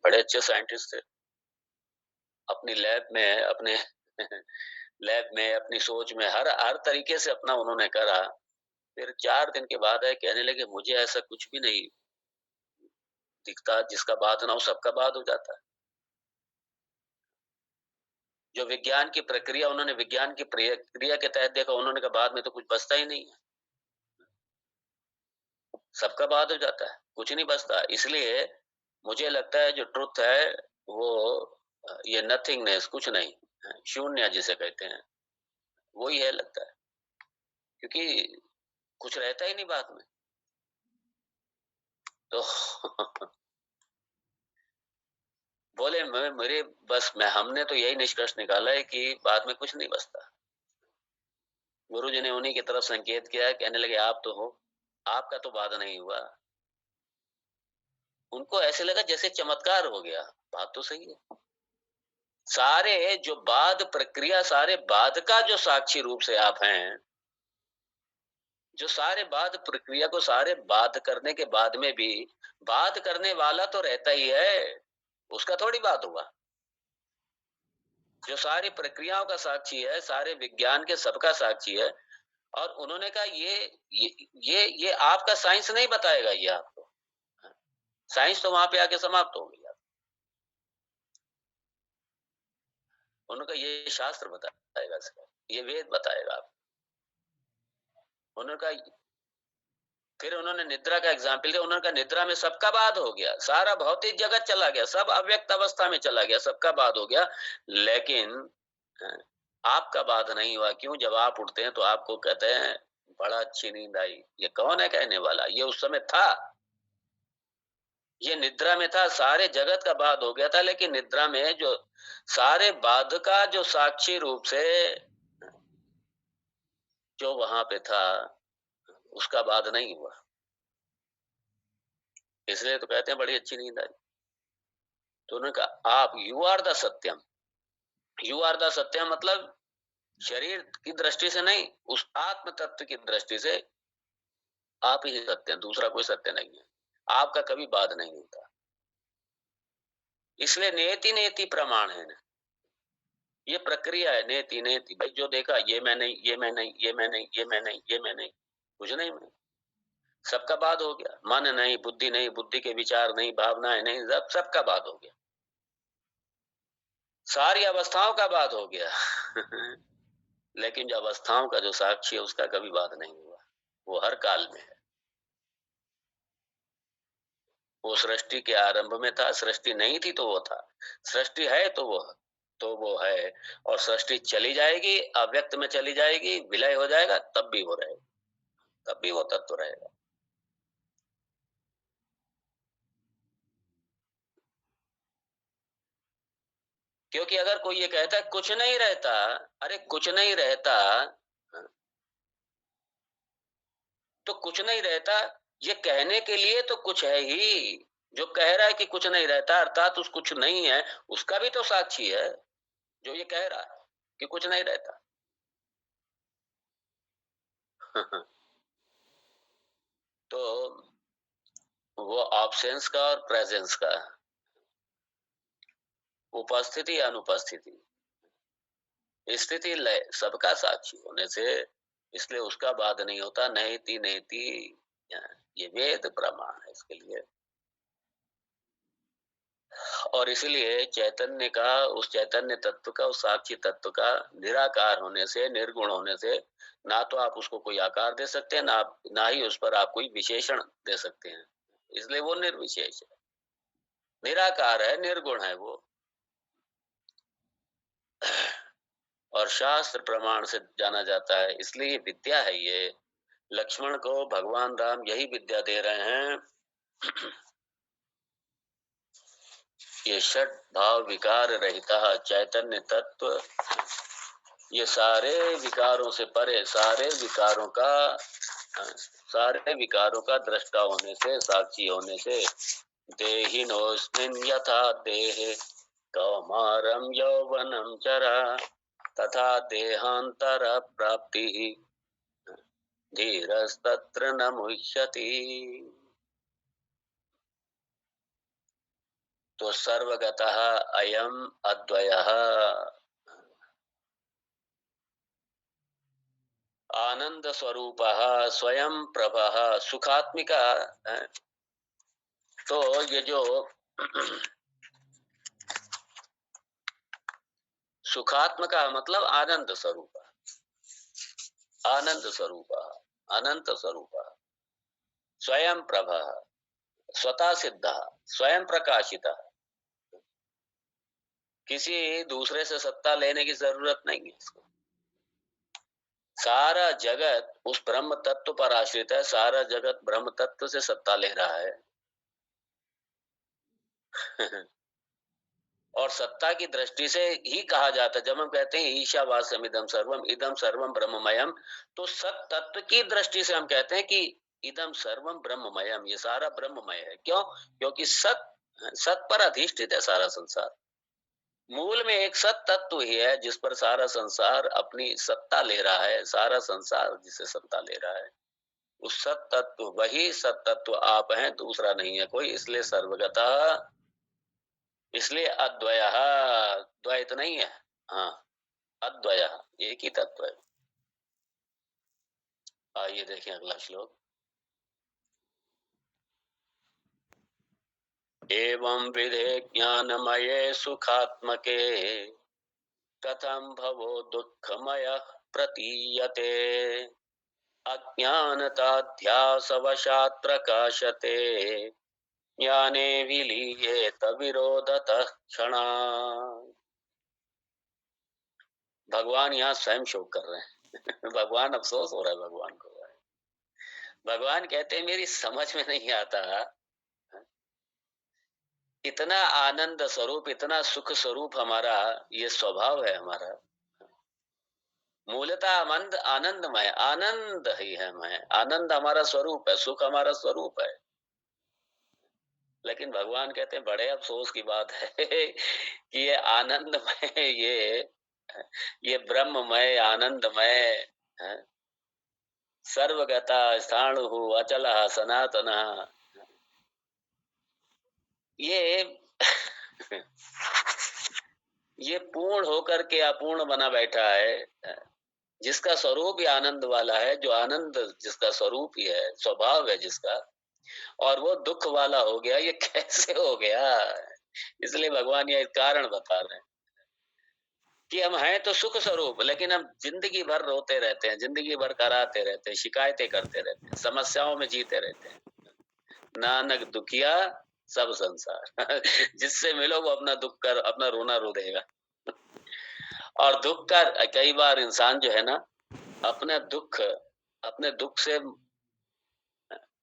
बड़े अच्छे साइंटिस्ट थे। अपनी लैब में अपनी सोच में हर तरीके से अपना उन्होंने करा। फिर 4 दिन के बाद है कहने लगे मुझे ऐसा कुछ भी नहीं दिखता जिसका बाद ना हो, सबका बाद हो जाता है। जो विज्ञान की प्रक्रिया उन्होंने विज्ञान की प्रक्रिया के तहत देखा, उन्होंने कहा बाद में तो कुछ बचता ही नहीं है, सबका बाद हो जाता है, कुछ नहीं बचता। इसलिए मुझे लगता है जो ट्रुथ है वो ये नथिंगनेस, कुछ नहीं, शून्य जिसे कहते हैं, वही है लगता है। क्योंकि कुछ रहता ही नहीं बाद में। तो बोले मेरे बस मैं हमने तो यही निष्कर्ष निकाला है कि बाद में कुछ नहीं बचता। गुरुजी ने उन्हीं की तरफ संकेत किया, कहने लगे आप तो हो, आपका तो बाद नहीं हुआ। उनको ऐसे लगा जैसे चमत्कार हो गया। बात तो सही है। सारे जो बाद प्रक्रिया, सारे बाद का जो साक्षी रूप से आप हैं, जो सारे बाद प्रक्रिया को सारे बाद करने के बाद में भी बाद करने वाला तो रहता ही है, उसका थोड़ी बात हुआ। जो सारी प्रक्रियाओं का साक्षी है, सारे विज्ञान के सबका साक्षी है। और उन्होंने कहा ये आपका साइंस नहीं बताएगा, ये आपको साइंस तो वहां पे आके समाप्त हो गई। उन्होंने कहा ये शास्त्र बताएगा, इसका ये वेद बताएगा आप। उन्होंने कहा, फिर उन्होंने निद्रा का एग्जाम्पल दिया। उन्होंने कहा निद्रा में सबका बाद हो गया, सारा भौतिक जगत चला गया, सब अव्यक्त अवस्था में चला गया, सबका बाद हो गया, लेकिन अ, आपका बाद नहीं हुआ। क्यों? जब आप उठते हैं तो आपको कहते हैं बड़ा अच्छी नींद आई। ये कौन है कहने वाला? ये उस समय था, ये निद्रा में था, सारे जगत का बाद हो गया था, लेकिन निद्रा में जो सारे बाद का जो साक्षी रूप से जो वहां पे था, उसका बाद नहीं हुआ। इसलिए तो कहते हैं बड़ी अच्छी नींद आई। तो उन्होंने कहा आप यू आर द सत्यम। यू आर द सत्यम मतलब शरीर की दृष्टि से नहीं, उस आत्म तत्व की दृष्टि से आप ही सत्य हैं, दूसरा कोई सत्य नहीं है। आपका कभी बाद नहीं होता। इसलिए नेति नेति प्रमाण है ना, ये प्रक्रिया है, नेति नेति। भाई जो देखा ये मैं नहीं, ये मैं नहीं, ये मैं नहीं, ये मैं नहीं, ये मैं नहीं, कुछ नहीं मैं, सबका बाद हो गया। मन नहीं, बुद्धि नहीं, बुद्धि के विचार नहीं, भावनाएं नहीं, सब सबका बाद हो गया, सारी अवस्थाओं का बाद हो गया। लेकिन जो अवस्थाओं का जो साक्षी है उसका कभी बाद नहीं हुआ, वो हर काल में है। वो सृष्टि के आरंभ में था, सृष्टि नहीं थी तो वो था, सृष्टि है तो वो है। और सृष्टि चली जाएगी, अव्यक्त में चली जाएगी, विलय हो जाएगा, तब भी वो रहेगा, तब भी वो तत्व रहेगा। क्योंकि अगर कोई ये कहता है कुछ नहीं रहता, अरे कुछ नहीं रहता, तो कुछ नहीं रहता, ये कहने के लिए तो कुछ है ही। जो कह रहा है कि कुछ नहीं रहता अर्थात उस कुछ नहीं है, उसका भी तो साक्षी है जो ये कह रहा है कि कुछ नहीं रहता। तो वो ऑब्सेंस का और प्रेजेंस का, उपस्थिति अनुपस्थिति, स्थिति लय सबका साक्षी होने से, इसलिए उसका बाद नहीं होता। नैति नेति, ये वेद प्रमाण है इसके लिए। और इसलिए चैतन्य का, उस चैतन्य तत्व का, उस साक्षी तत्व का निराकार होने से, निर्गुण होने से, ना तो आप उसको कोई आकार दे सकते हैं, ना ही उस पर आप कोई विशेषण दे सकते हैं। इसलिए वो निर्विशेष है, निराकार है, निर्गुण है वो। और शास्त्र प्रमाण से जाना जाता है, इसलिए ये विद्या है। ये लक्ष्मण को भगवान राम यही विद्या दे रहे हैं। ये षट भाव विकार रहिता चैतन्य तत्व, ये सारे विकारों से परे, सारे विकारों का दृष्टा होने से, साक्षी होने से, देहिनोऽस्मिन् यथा देहे कौमारं यौवनं चरा तथा देहांतर प्राप्ति धीरस्तत्र न मुह्यति। तो सर्वगतः अयम अद्वयः आनंद स्वरूपः स्वयं प्रभः सुखात्मिका है। तो ये जो सुखात्मका मतलब आनंद स्वरूप, आनंद स्वरूप, अनंत स्वरूप, स्वयं प्रभः स्वतः सिद्ध, स्वयं प्रकाशित, किसी दूसरे से सत्ता लेने की जरूरत नहीं है इसको। सारा जगत उस ब्रह्म तत्व पर आश्रित है, सारा जगत ब्रह्म तत्व से सत्ता ले रहा है। और सत्ता की दृष्टि से ही कहा जाता है, जब हम कहते हैं ईशावास्यम इदम सर्वम ब्रह्ममयम, तो सत तत्व की दृष्टि से हम कहते हैं कि इदम सर्वम ब्रह्ममयम, ये सारा ब्रह्ममय है। क्यों? क्योंकि सत पर अधिष्ठित है सारा संसार। मूल में एक सत तत्व ही है जिस पर सारा संसार अपनी सत्ता ले रहा है, सारा संसार जिसे सत्ता ले रहा है, उस सत तत्व, वही सत तत्व आप हैं, दूसरा नहीं है कोई। इसलिए सर्वगता, इसलिए अद्वयः, द्वैत नहीं है, हाँ अद्वयः, एक ही तत्व है। आइए देखें अगला श्लोक। एवं विधे ज्ञानमये सुखात्मके कथं भवो दुःखमयः प्रतीयते अज्ञानताध्यासवशात् प्रकाशते ज्ञाने विलीयेत विरोधतः क्षणात्। भगवान यहाँ स्वयं शोक कर रहे हैं। भगवान अफसोस हो रहा है भगवान को। भगवान कहते हैं मेरी समझ में नहीं आता, इतना आनंद स्वरूप, इतना सुख स्वरूप हमारा ये स्वभाव है हमारा, मूलतः आनंद, आनंदमय, आनंद ही है, मैं आनंद हमारा स्वरूप है, सुख हमारा स्वरूप है। लेकिन भगवान कहते हैं बड़े अफसोस की बात है कि ये आनंदमय, ये ब्रह्ममय आनंदमय है, सर्वगता स्थाणु अचल सनातन, ये ये पूर्ण होकर के अपूर्ण बना बैठा है, जिसका स्वरूप ही आनंद वाला है, जो आनंद जिसका स्वरूप ही है, स्वभाव है जिसका, और वो दुख वाला हो गया, ये कैसे हो गया? इसलिए भगवान ये कारण बता रहे हैं कि हम हैं तो सुख स्वरूप, लेकिन हम जिंदगी भर रोते रहते हैं, जिंदगी भर कराते रहते हैं, शिकायतें करते रहते हैं, समस्याओं में जीते रहते हैं। नानक दुखिया सब संसार जिससे मिलो वो अपना दुख कर, अपना रोना रो देगा। और दुख का कई बार इंसान जो है ना, अपने दुख से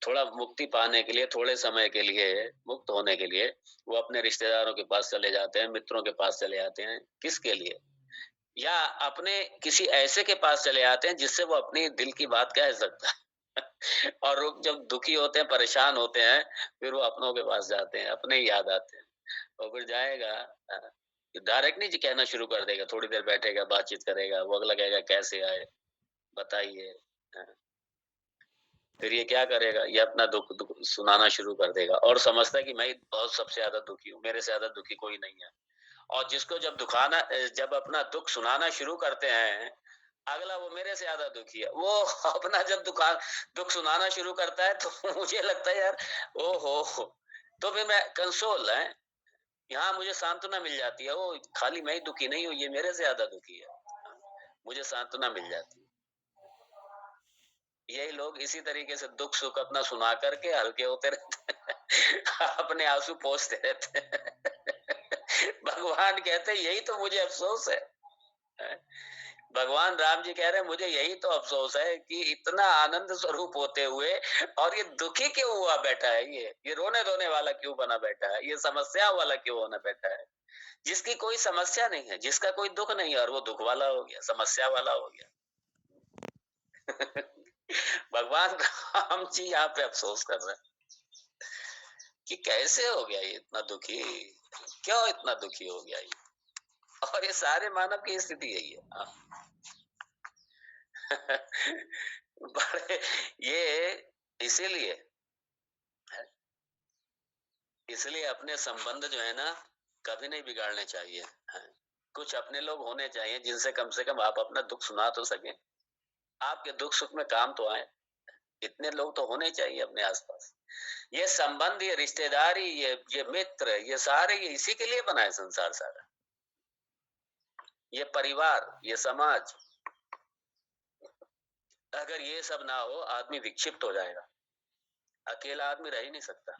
थोड़ा मुक्ति पाने के लिए, थोड़े समय के लिए मुक्त होने के लिए, वो अपने रिश्तेदारों के पास चले जाते हैं, मित्रों के पास चले जाते हैं। किसके लिए? या अपने किसी ऐसे के पास चले आते हैं जिससे वो अपनी दिल की बात कह सकता है। और वो जब दुखी होते हैं, परेशान होते हैं, फिर वो अपनों के पास जाते हैं, अपने ही याद आते हैं। और फिर जाएगा, डायरेक्ट नहीं जी कहना शुरू कर देगा, थोड़ी देर बैठेगा, बातचीत करेगा, वो अगला कहेगा कैसे आए बताइए। फिर ये क्या करेगा, ये अपना दुख सुनाना शुरू कर देगा और समझता है कि मैं बहुत सबसे ज्यादा दुखी हूँ, मेरे से ज्यादा दुखी कोई नहीं है। और जिसको जब अपना दुख सुनाना शुरू करते हैं, अगला वो मेरे से ज्यादा दुखी है, वो अपना जब दुख सुनाना शुरू करता है तो मुझे लगता है यार, ओहो, तो फिर मैं कंसोल है, यहाँ मुझे सांत्वना मिल जाती है, वो खाली मैं ही दुखी नहीं हूँ, ये मेरे से ज्यादा दुखी है, मुझे सांत्वना मिल जाती है। यही लोग इसी तरीके से दुख सुख अपना सुना करके हल्के होते रहते हैं। अपने आंसू पोंछते रहते हैं। भगवान कहते हैं यही तो मुझे अफसोस है। भगवान राम जी कह रहे हैं मुझे यही तो अफसोस है कि इतना आनंद स्वरूप होते हुए और ये दुखी क्यों हुआ बैठा है, ये रोने धोने वाला क्यों बना बैठा है, ये समस्या वाला क्यों होना बैठा है, जिसकी कोई समस्या नहीं है, जिसका कोई दुख नहीं है, और वो दुख वाला हो गया, समस्या वाला हो गया। भगवान राम जी यहाँ पे अफसोस कर रहे हैं कि कैसे हो गया ये इतना दुखी, क्यों इतना दुखी हो गया ये, और ये सारे मानव की स्थिति यही है। बड़े ये इसीलिए इसलिए अपने संबंध जो है ना कभी नहीं बिगाड़ने चाहिए। हाँ, कुछ अपने लोग होने चाहिए जिनसे कम से कम आप अपना दुख सुना तो सकें, आपके दुख सुख में काम तो आए। इतने लोग तो होने चाहिए अपने आसपास। ये संबंध, ये रिश्तेदारी, ये मित्र, ये सारे ये इसी के लिए बना है संसार सारा। ये परिवार, ये समाज, अगर ये सब ना हो आदमी विक्षिप्त हो जाएगा। अकेला आदमी रह ही नहीं सकता,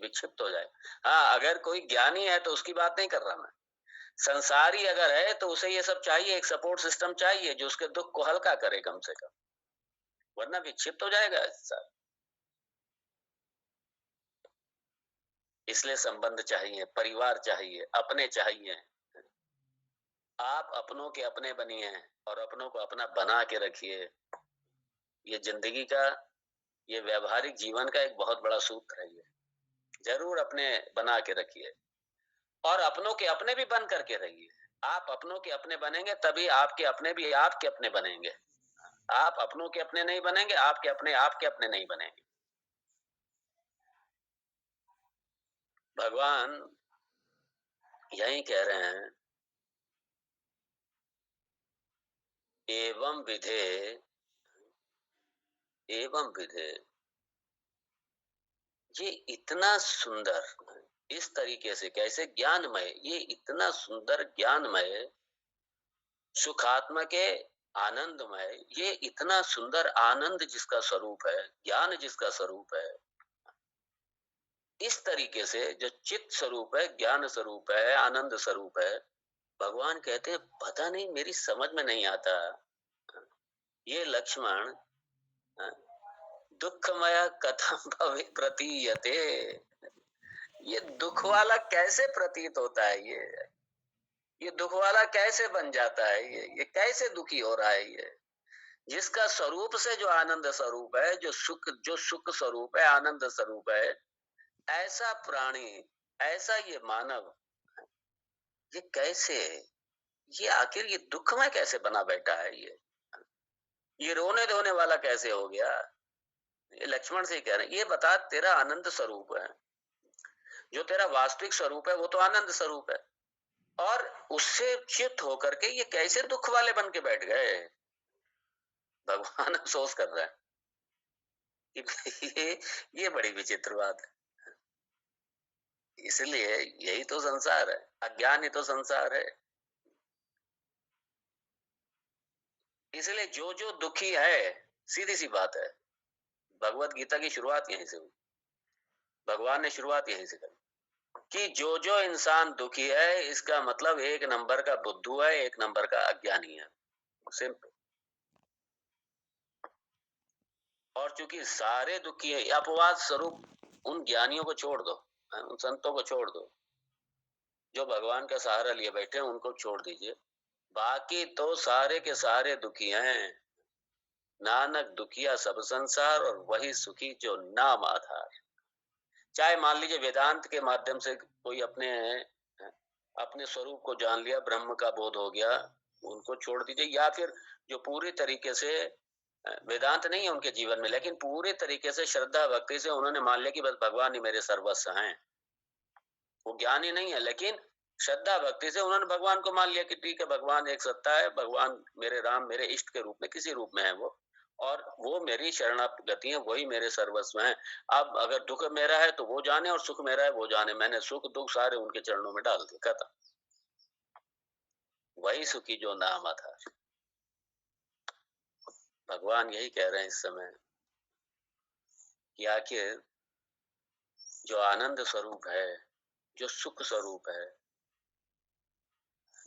विक्षिप्त हो जाएगा। हाँ, अगर कोई ज्ञानी है तो उसकी बात नहीं कर रहा मैं। संसारी अगर है तो उसे ये सब चाहिए, एक सपोर्ट सिस्टम चाहिए जो उसके दुख को हल्का करे कम से कम, वरना विक्षिप्त हो जाएगा इंसान। इसलिए संबंध चाहिए, परिवार चाहिए, अपने चाहिए। आप अपनों के अपने बनिए और अपनों को अपना बना के रखिए। ये जिंदगी का, ये व्यवहारिक जीवन का एक बहुत बड़ा सूत्र है। ये जरूर अपने बना के रखिए और अपनों के अपने भी बन करके रहिए। आप अपनों के अपने बनेंगे तभी आपके अपने भी आपके अपने बनेंगे। आप अपनों के अपने नहीं बनेंगे, आपके अपने नहीं बनेंगे। भगवान यही कह रहे हैं, एवं विधे, एवं विधे, ये इतना सुंदर, इस तरीके से कैसे ज्ञानमय, ये इतना सुंदर ज्ञानमय, सुखात्मक है, आनंदमय, ये इतना सुंदर आनंद जिसका स्वरूप है, ज्ञान जिसका स्वरूप है, इस तरीके से जो चित्त स्वरूप है, ज्ञान स्वरूप है, आनंद स्वरूप है, भगवान कहते हैं पता नहीं मेरी समझ में नहीं आता। ये लक्ष्मण, दुखमय कथम भवे प्रतीयते, ये दुख वाला कैसे प्रतीत होता है, ये दुख वाला कैसे बन जाता है, ये कैसे दुखी हो रहा है, ये जिसका स्वरूप से जो आनंद स्वरूप है, जो सुख स्वरूप है, आनंद स्वरूप है, ऐसा प्राणी, ऐसा ये मानव, ये कैसे, ये आखिर ये दुख में कैसे बना बैठा है, ये रोने धोने वाला कैसे हो गया। ये लक्ष्मण से कह रहे हैं, ये बता तेरा आनंद स्वरूप है, जो तेरा वास्तविक स्वरूप है वो तो आनंद स्वरूप है, और उससे चित होकर के ये कैसे दुख वाले बन के बैठ गए। भगवान अफसोस कर रहा है कि ये बड़ी विचित्र बात है। इसलिए यही तो संसार है, अज्ञान ही तो संसार है। इसलिए जो जो दुखी है, सीधी सी बात है, भगवत गीता की शुरुआत यहीं से हुई, भगवान ने शुरुआत यहीं से करी कि जो जो इंसान दुखी है इसका मतलब एक नंबर का बुद्धू है, एक नंबर का अज्ञानी है, सिंपल। और चूंकि सारे दुखी है, अपवाद स्वरूप उन ज्ञानियों को छोड़ दो, उन संतों को छोड़ दो, जो भगवान का सहारा लिए बैठे हैं उनको छोड़ दीजिए, बाकी तो सारे के सारे दुखी हैं। नानक दुखिया सब संसार और वही सुखी जो नाम आधार। चाहे मान लीजिए वेदांत के माध्यम से कोई अपने अपने स्वरूप को जान लिया, ब्रह्म का बोध हो गया, उनको छोड़ दीजिए, या फिर जो पूरी तरीके से वेदांत नहीं है उनके जीवन में, लेकिन पूरे तरीके से श्रद्धा भक्ति से उन्होंने मान लिया कि बस भगवान ही मेरे सर्वस्व हैं। वो ज्ञानी नहीं है, लेकिन श्रद्धा भक्ति से उन्होंने भगवान को मान लिया कि ठीक है भगवान एक सत्ता है, भगवान मेरे राम मेरे इष्ट के रूप में किसी रूप में है वो, और वो मेरी शरणागति है, वही मेरे सर्वस्व हैं। अब अगर दुख मेरा है तो वो जाने और सुख मेरा है वो जाने, मैंने सुख दुख सारे उनके चरणों में डाल दिए, खत्म। वही सुखी जो नाम आधार। भगवान यही कह रहे हैं इस समय कि आखिर जो आनंद स्वरूप है, जो सुख स्वरूप है,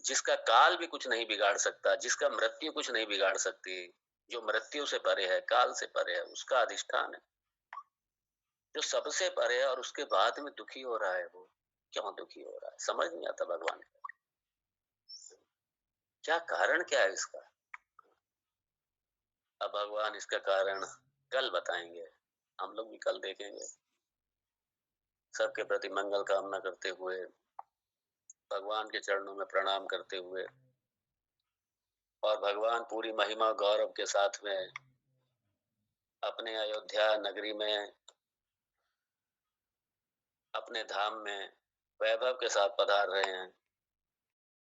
जिसका काल भी कुछ नहीं बिगाड़ सकता, जिसका मृत्यु कुछ नहीं बिगाड़ सकती, जो मृत्यु से परे है, काल से परे है, उसका अधिष्ठान है, जो सबसे परे है, और उसके बाद में दुखी हो रहा है, वो क्यों दुखी हो रहा है, समझ नहीं आता भगवान का क्या कारण, क्या है इसका। अब भगवान इसका कारण कल बताएंगे, हम लोग भी कल देखेंगे। सबके प्रति मंगल कामना करते हुए, भगवान के चरणों में प्रणाम करते हुए, और भगवान पूरी महिमा गौरव के साथ में अपने अयोध्या नगरी में अपने धाम में वैभव के साथ पधार रहे हैं।